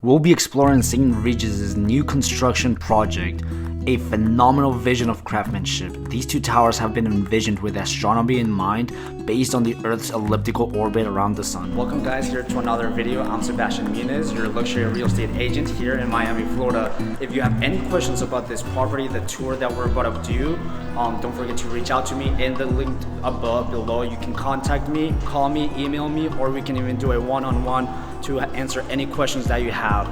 We'll be exploring St. Regis' new construction project, a phenomenal vision of craftsmanship. These two towers have been envisioned with astronomy in mind, based on the Earth's elliptical orbit around the sun. Welcome guys here to another video. I'm Sebastian Munoz, your luxury real estate agent here in Miami, Florida. If you have any questions about this property, the tour that we're about to do, don't forget to reach out to me in the link above below. You can contact me, call me, email me, or we can even do a one-on-one to answer any questions that you have.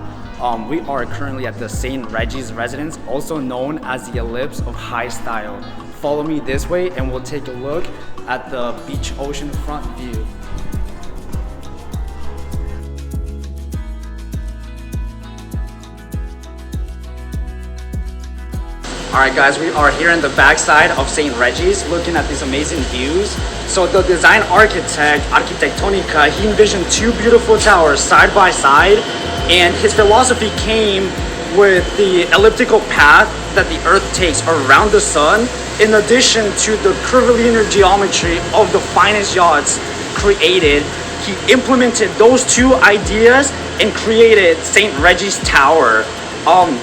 We are currently at the St. Regis residence, also known as the Ellipse of High Style. Follow me this way and we'll take a look at the beach ocean front view. Alright guys, we are here in the backside of St. Regis looking at these amazing views. So the design architect, Arquitectonica, he envisioned two beautiful towers side by side, and his philosophy came with the elliptical path that the Earth takes around the sun, in addition to the curvilinear geometry of the finest yachts created. He implemented those two ideas and created St. Regis Tower.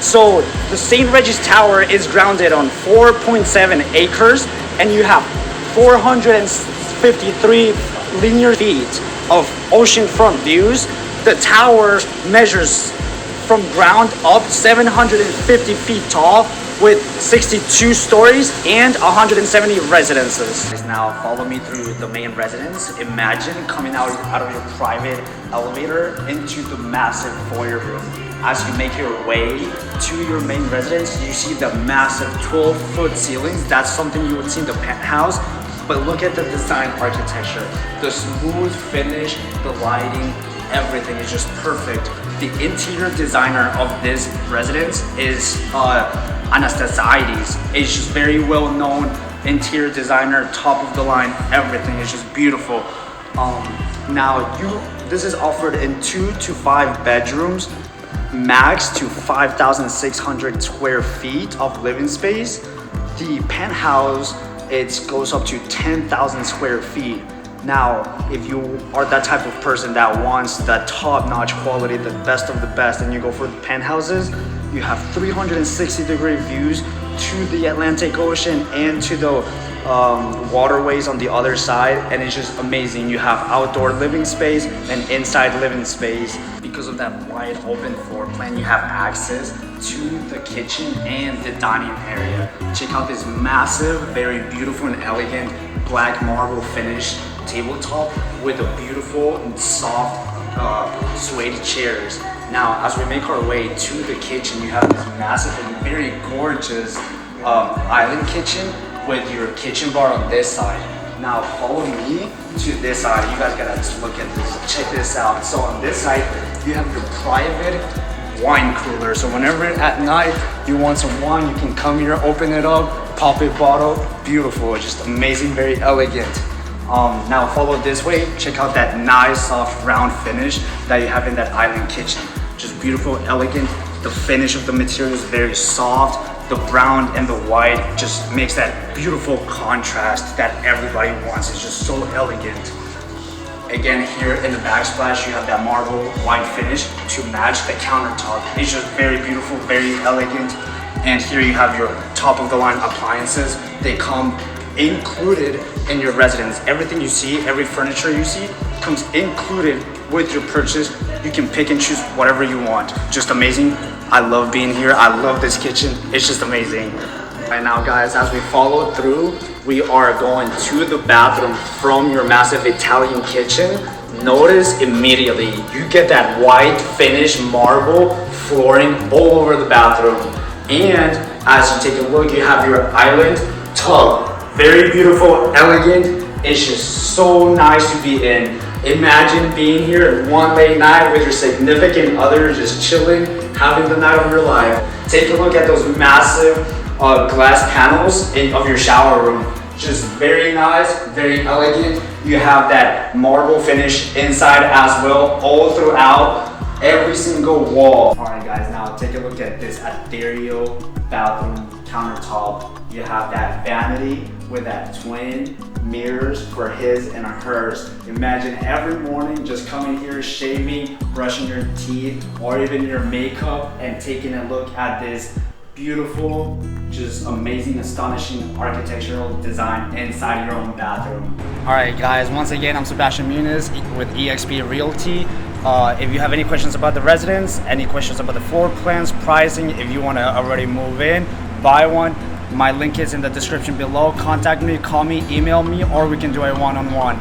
So the St. Regis Tower is grounded on 4.7 acres, and you have 453 linear feet of oceanfront views. The tower measures from ground up 750 feet tall with 62 stories and 170 residences. Now follow me through the main residence. Imagine coming out of your private elevator into the massive foyer room. As you make your way to your main residence, you see the massive 12-foot ceilings. That's something you would see in the penthouse. But look at the design architecture, the smooth finish, the lighting, everything is just perfect. The interior designer of this residence is Anastasiades. It's just very well-known interior designer, top of the line, everything is just beautiful. This is offered in 2 to 5 bedrooms, max to 5,600 square feet of living space. The penthouse, it goes up to 10,000 square feet. Now, if you are that type of person that wants that top-notch quality, the best of the best, and you go for the penthouses, you have 360-degree views to the Atlantic Ocean and to the waterways on the other side, and it's just amazing. You have outdoor living space and inside living space. Because of that wide open floor plan, you have access to the kitchen and the dining area. Check out this massive, very beautiful and elegant black marble finish tabletop with a beautiful and soft suede chairs. Now, as we make our way to the kitchen, you have this massive and very gorgeous island kitchen with your kitchen bar on this side. Now, follow me to this side. You guys gotta just look at this. Check this out. So on this side, you have your private wine cooler. So whenever at night you want some wine, you can come here, open it up, pop a bottle. Beautiful, just amazing, very elegant. Now follow this way. Check out that nice soft round finish that you have in that island kitchen. Just beautiful, elegant. The finish of the material is very soft. The brown and the white just makes that beautiful contrast that everybody wants. It's just so elegant. Again, here in the backsplash, you have that marble white finish to match the countertop. It's just very beautiful, very elegant. And here you have your top of the line appliances. They come included in your residence. Everything you see, every furniture you see comes included with your purchase. You can pick and choose whatever you want. Just amazing. I love being here. I love this kitchen. It's just amazing. Right now, guys, as we follow through, we are going to the bathroom from your massive Italian kitchen. Notice immediately, you get that white finish marble flooring all over the bathroom. And as you take a look, you have your island tub. Very beautiful, elegant. It's just so nice to be in. Imagine being here one late night with your significant other, just chilling, having the night of your life. Take a look at those massive glass panels of your shower room. Just very nice, very elegant. You have that marble finish inside as well, all throughout every single wall. All right guys, now take a look at this ethereal bathroom countertop. You have that vanity with that twin mirrors for his and hers. Imagine every morning just coming here, shaving, brushing your teeth, or even your makeup, and taking a look at this beautiful, just amazing, astonishing architectural design inside your own bathroom. All right, guys, once again, I'm Sebastian Munoz with eXp Realty. If you have any questions about the residence, any questions about the floor plans, pricing, if you want to already move in, buy one, my link is in the description below. Contact me, call me, email me, or we can do a one-on-one.